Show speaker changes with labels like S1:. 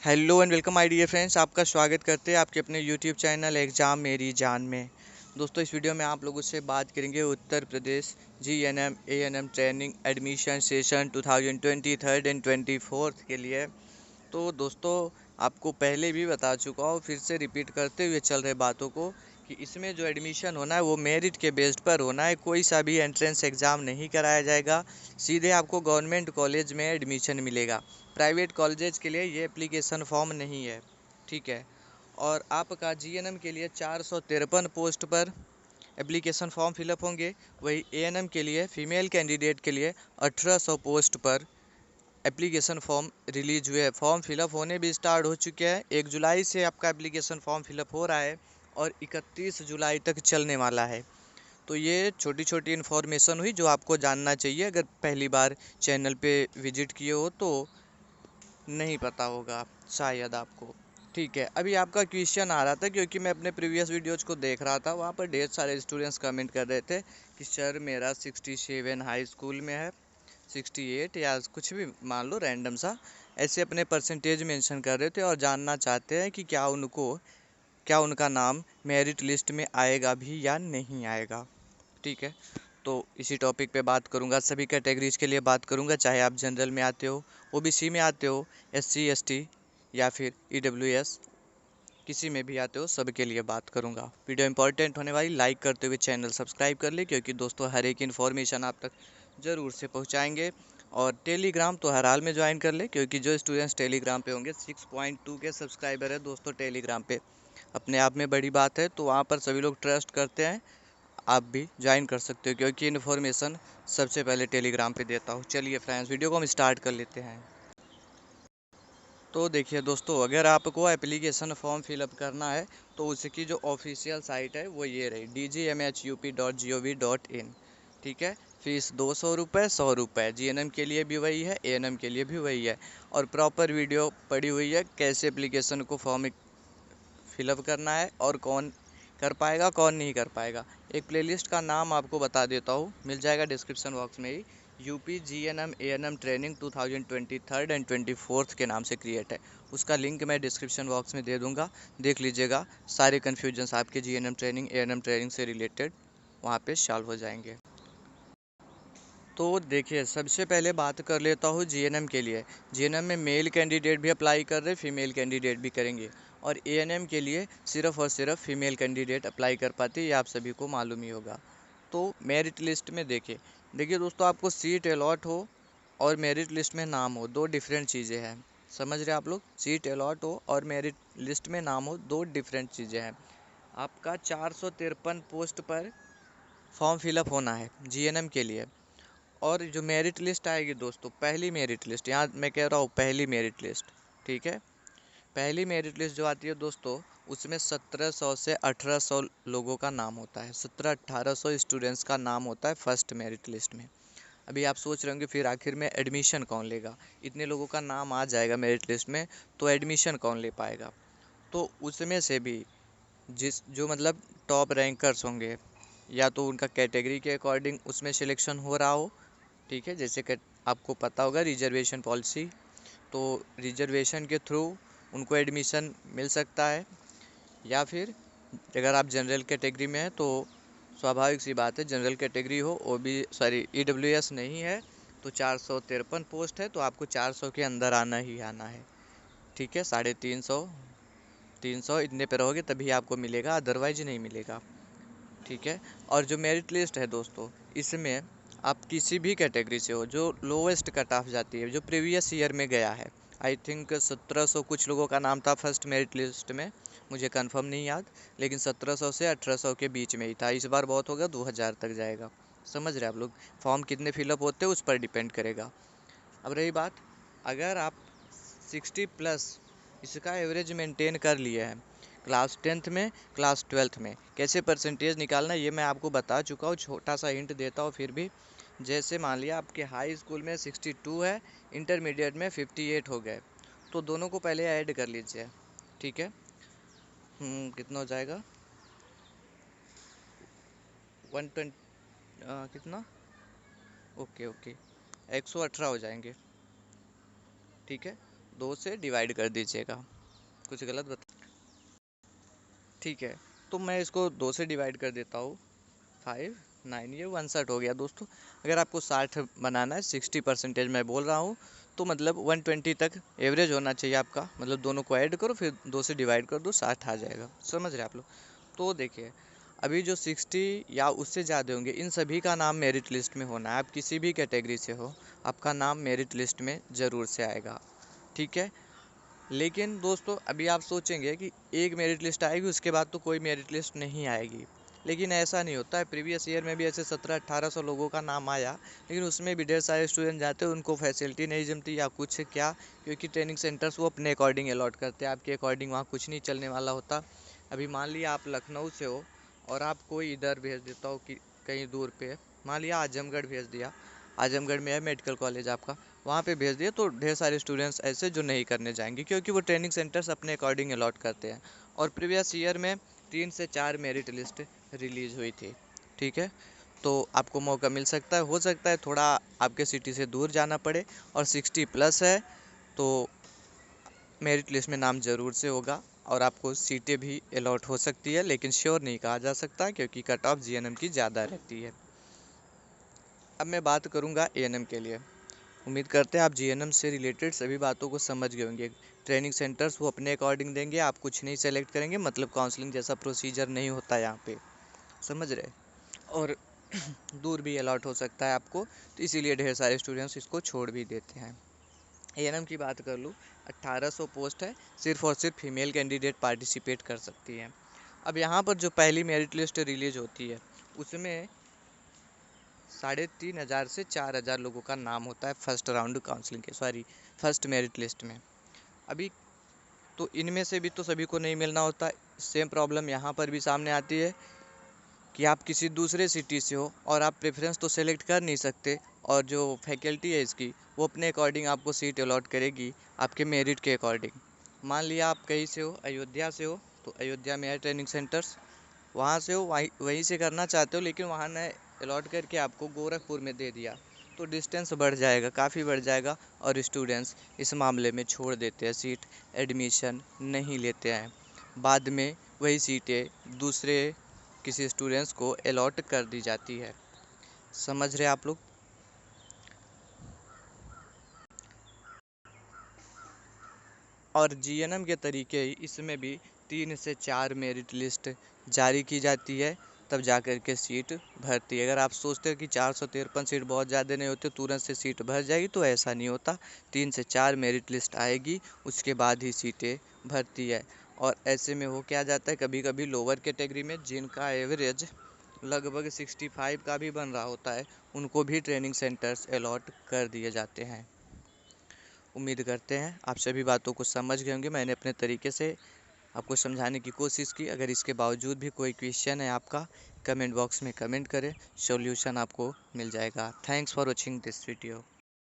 S1: Hello and welcome my dear friends. आपका स्वागत करते हैं आपके अपने यूट्यूब चैनल एग्ज़ाम मेरी जान में। दोस्तों, इस वीडियो में आप लोगों से बात करेंगे Uttar Pradesh GNM ANM training admission session 2023 and 24 के लिए। तो दोस्तों, आपको पहले भी बता चुका हूँ, फिर से रिपीट करते हुए चल रहे बातों को कि इसमें जो एडमिशन होना है वो मेरिट के बेस्ड पर होना है। कोई सा भी एंट्रेंस एग्ज़ाम नहीं कराया जाएगा, सीधे आपको गवर्नमेंट कॉलेज में एडमिशन मिलेगा। प्राइवेट कॉलेजेस के लिए ये एप्लीकेशन फॉर्म नहीं है, ठीक है। और आपका जीएनएम के लिए 453 पोस्ट पर एप्लीकेशन फॉर्म फिलअप होंगे। वही एएनएम के लिए फीमेल कैंडिडेट के लिए 1800 पोस्ट पर एप्लीकेशन फॉर्म रिलीज हुए हैं। फॉर्म फिलअप होने भी स्टार्ट हो चुके हैं। 1 जुलाई से आपका एप्लीकेशन फॉर्म फिलअप हो रहा है और 31 जुलाई तक चलने वाला है। तो ये छोटी छोटी इन्फॉर्मेशन हुई जो आपको जानना चाहिए, अगर पहली बार चैनल पे विजिट किए हो तो नहीं पता होगा शायद आपको। ठीक है, अभी आपका क्वेश्चन आ रहा था क्योंकि मैं अपने प्रीवियस वीडियोज़ को देख रहा था, वहाँ पर ढेर सारे स्टूडेंट्स कमेंट कर रहे थे कि सर मेरा 67 हाई स्कूल में है, 68 या कुछ भी मान लो रैंडम सा, ऐसे अपने परसेंटेज मेंशन कर रहे थे और जानना चाहते हैं कि क्या उनका नाम मेरिट लिस्ट में आएगा भी या नहीं आएगा। ठीक है, तो इसी टॉपिक पे बात करूंगा। सभी कैटेगरीज के लिए बात करूंगा, चाहे आप जनरल में आते हो, ओबीसी में आते हो, एससी एसटी या फिर ईडब्ल्यूएस, किसी में भी आते हो, सबके लिए बात करूंगा। वीडियो इंपॉर्टेंट होने वाली, लाइक करते हुए चैनल सब्सक्राइब कर ले, क्योंकि दोस्तों हर एक इन्फॉर्मेशन आप तक ज़रूर से पहुंचाएंगे। और टेलीग्राम तो हर हाल में ज्वाइन कर ले, क्योंकि जो स्टूडेंट्स टेलीग्राम पे होंगे, 6.2 के सब्सक्राइबर है दोस्तों टेलीग्राम पे, अपने आप में बड़ी बात है। तो वहाँ पर सभी लोग ट्रस्ट करते हैं, आप भी ज्वाइन कर सकते हो, क्योंकि इन्फॉर्मेशन सबसे पहले टेलीग्राम पे देता हूँ। चलिए फ्रेंड्स, वीडियो को हम स्टार्ट कर लेते हैं। तो देखिए दोस्तों, अगर आपको एप्लीकेशन फॉर्म फिलअप करना है तो उसकी जो ऑफिशियल साइट है वो ये रही, dgmhup.gov.in। ठीक है, फीस 200 रुपये, 100 रुपये। जीएनएम के लिए भी वही है, एएनएम के लिए भी वही है। और प्रॉपर वीडियो पड़ी हुई है कैसे एप्लीकेशन को फॉर्म फिलअप करना है और कौन कर पाएगा कौन नहीं कर पाएगा। एक प्लेलिस्ट का नाम आपको बता देता हूँ, मिल जाएगा डिस्क्रिप्शन बॉक्स में ही। UP GNM ANM training 2023 and 24 के नाम से क्रिएट है। उसका लिंक मैं डिस्क्रिप्शन बॉक्स में दे दूँगा, देख लीजिएगा। सारे कन्फ्यूजन्स आपके जीएनएम ट्रेनिंग एएनएम ट्रेनिंग से रिलेटेड वहाँ पे सॉल्व हो जाएंगे। तो देखिए, सबसे पहले बात कर लेता हूँ जीएनएम के लिए। जीएनएम में मेल कैंडिडेट भी अप्लाई कर रहे, फीमेल कैंडिडेट भी करेंगे। और एएनएम के लिए सिर्फ और सिर्फ फीमेल कैंडिडेट अप्लाई कर पाती है, ये आप सभी को मालूम ही होगा। तो मेरिट लिस्ट में देखिए देखिए दोस्तों, आपको सीट अलॉट हो और मेरिट लिस्ट में नाम हो, दो डिफरेंट चीज़ें हैं। समझ रहे आप लोग? सीट अलॉट हो और मेरिट लिस्ट में नाम हो, दो डिफरेंट चीज़ें हैं। आपका 453 पोस्ट पर फॉर्म फिलअप होना है जीएनएम के लिए। और जो मेरिट लिस्ट आएगी दोस्तों, पहली मेरिट लिस्ट, यहाँ मैं कह रहा हूँ पहली मेरिट लिस्ट, ठीक है। पहली मेरिट लिस्ट जो आती है दोस्तों, उसमें 1700 से 1800 लोगों का नाम होता है, 1700-1800 स्टूडेंट्स का नाम होता है फर्स्ट मेरिट लिस्ट में। अभी आप सोच रहे होंगे फिर आखिर में एडमिशन कौन लेगा, इतने लोगों का नाम आ जाएगा मेरिट लिस्ट में तो एडमिशन कौन ले पाएगा। तो उसमें से भी जिस जो मतलब टॉप रैंकर्स होंगे, या तो उनका कैटेगरी के अकॉर्डिंग उसमें सिलेक्शन हो रहा हो, ठीक है। जैसे कि आपको पता होगा रिजर्वेशन पॉलिसी, तो रिजर्वेशन के थ्रू उनको एडमिशन मिल सकता है। या फिर अगर आप जनरल कैटेगरी में हैं तो स्वाभाविक सी बात है, जनरल कैटेगरी हो, ओ बी सॉरी ईडब्ल्यूएस नहीं है, तो 453 पोस्ट है तो आपको 400 के अंदर आना ही आना है। ठीक है, 350, 300 इतने पे रहोगे तभी आपको मिलेगा, अदरवाइज नहीं मिलेगा। ठीक है। और जो मेरिट लिस्ट है दोस्तों, इसमें आप किसी भी कैटेगरी से हो, जो लोवेस्ट कट ऑफ जाती है, जो प्रीवियस ईयर में गया है, आई थिंक 1700 कुछ लोगों का नाम था फर्स्ट मेरिट लिस्ट में, मुझे कंफर्म नहीं याद, लेकिन 1700 से 1800 के बीच में ही था। इस बार बहुत होगा, 2000 तक जाएगा। समझ रहे आप लोग? फॉर्म कितने फिलअप होते हैं उस पर डिपेंड करेगा। अब रही बात, अगर आप 60+ इसका एवरेज मेंटेन कर लिए हैं क्लास 10th में, क्लास 12th में, कैसे परसेंटेज निकालना ये मैं आपको बता चुका हूँ। छोटा सा हिंट देता हूँ फिर भी। जैसे मान लिया आपके हाई स्कूल में 62 है, इंटरमीडिएट में 58 हो गए, तो दोनों को पहले ऐड कर लीजिए। ठीक है, कितना हो जाएगा? 120, कितना, ओके ओके, 118 हो जाएंगे। ठीक है, 2 से डिवाइड कर दीजिएगा। कुछ गलत बता, ठीक है। तो मैं इसको 2 से डिवाइड कर देता हूँ, 5 9, ये 61 हो गया दोस्तों। अगर आपको 60 बनाना है, 60% मैं बोल रहा हूँ, तो मतलब 120 तक एवरेज होना चाहिए आपका। मतलब दोनों को ऐड करो, फिर 2 से डिवाइड कर दो, 60 आ जाएगा। समझ रहे आप लोग? तो देखिए, अभी जो 60 या उससे ज़्यादा होंगे, इन सभी का नाम मेरिट लिस्ट में होना है। आप किसी भी कैटेगरी से हो, आपका नाम मेरिट लिस्ट में ज़रूर से आएगा, ठीक है। लेकिन दोस्तों, अभी आप सोचेंगे कि एक मेरिट लिस्ट आएगी, उसके बाद तो कोई मेरिट लिस्ट नहीं आएगी। लेकिन ऐसा नहीं होता है। प्रीवियस ईयर में भी ऐसे 1700-1800 लोगों का नाम आया, लेकिन उसमें भी ढेर सारे स्टूडेंट जाते हैं, उनको फैसिलिटी नहीं जमती या कुछ क्या, क्योंकि ट्रेनिंग सेंटर्स वो अपने अकॉर्डिंग अलॉट करते हैं। आपके अकॉर्डिंग वहाँ कुछ नहीं चलने वाला होता। अभी मान लिया आप लखनऊ से हो और आप कोई इधर भेज देता हो कि कहीं दूर पे, मान लिया आजमगढ़ भेज दिया, आजमगढ़ में है मेडिकल कॉलेज आपका, वहाँ पे भेज दिया, तो ढेर सारे स्टूडेंट्स ऐसे जो नहीं करने जाएंगे, क्योंकि वो ट्रेनिंग सेंटर्स अपने अकॉर्डिंग अलॉट करते हैं। और प्रीवियस ईयर में 3 से 4 मेरिट लिस्ट रिलीज़ हुई थी, ठीक है। तो आपको मौका मिल सकता है, हो सकता है थोड़ा आपके सिटी से दूर जाना पड़े, और 60 प्लस है तो मेरिट लिस्ट में नाम ज़रूर से होगा, और आपको सीटें भी अलॉट हो सकती है, लेकिन श्योर नहीं कहा जा सकता, क्योंकि कट ऑफ जीएनएम की ज़्यादा रहती है। अब मैं बात करूँगा एएनएम के लिए। उम्मीद करते हैं आप जीएनएम से रिलेटेड सभी बातों को समझ गए होंगे। ट्रेनिंग सेंटर्स वो अपने अकॉर्डिंग देंगे, आप कुछ नहीं सेलेक्ट करेंगे, मतलब काउंसलिंग जैसा प्रोसीजर नहीं होता यहाँ पे, समझ रहे। और दूर भी अलॉट हो सकता है आपको, तो इसीलिए ढेर सारे स्टूडेंट्स इसको छोड़ भी देते हैं। एएनएम की बात कर लूँ, 1800 पोस्ट है, सिर्फ और सिर्फ फीमेल कैंडिडेट पार्टिसिपेट कर सकती हैं। अब यहाँ पर जो पहली मेरिट लिस्ट रिलीज होती है, उसमें 3500 से 4000 लोगों का नाम होता है फर्स्ट राउंड काउंसलिंग के, सॉरी फर्स्ट मेरिट लिस्ट में। अभी तो इनमें से भी तो सभी को नहीं मिलना होता। सेम प्रॉब्लम यहाँ पर भी सामने आती है कि आप किसी दूसरे सिटी से हो और आप प्रेफरेंस तो सेलेक्ट कर नहीं सकते, और जो फैकल्टी है इसकी, वो अपने अकॉर्डिंग आपको सीट अलॉट करेगी आपके मेरिट के अकॉर्डिंग। मान लिया आप कहीं से हो, अयोध्या से हो, तो अयोध्या में है ट्रेनिंग सेंटर्स, वहाँ से हो, वहीं से करना चाहते हो, लेकिन वहाँ ने अलॉट करके आपको गोरखपुर में दे दिया, तो डिस्टेंस बढ़ जाएगा, काफ़ी बढ़ जाएगा, और स्टूडेंट्स इस मामले में छोड़ देते हैं, सीट एडमिशन नहीं लेते हैं। बाद में वही सीटें दूसरे किसी स्टूडेंट्स को अलॉट कर दी जाती है। समझ रहे आप लोग? और जीएनएम के तरीके ही इसमें भी 3 से 4 मेरिट लिस्ट जारी की जाती है, तब जा कर के सीट भरती है। अगर आप सोचते हो कि 453 सीट बहुत ज़्यादा नहीं होती, तुरंत से सीट भर जाएगी, तो ऐसा नहीं होता। 3 से 4 मेरिट लिस्ट आएगी, उसके बाद ही सीटें भरती है। और ऐसे में हो क्या जाता है, कभी कभी लोअर कैटेगरी में जिनका एवरेज लगभग 65 का भी बन रहा होता है, उनको भी ट्रेनिंग सेंटर्स अलॉट कर दिए जाते हैं। उम्मीद करते हैं आप सभी बातों को समझ गए होंगे। मैंने अपने तरीके से आपको समझाने की कोशिश की। अगर इसके बावजूद भी कोई क्वेश्चन है आपका, कमेंट बॉक्स में कमेंट करें, सॉल्यूशन आपको मिल जाएगा। Thanks for watching this video.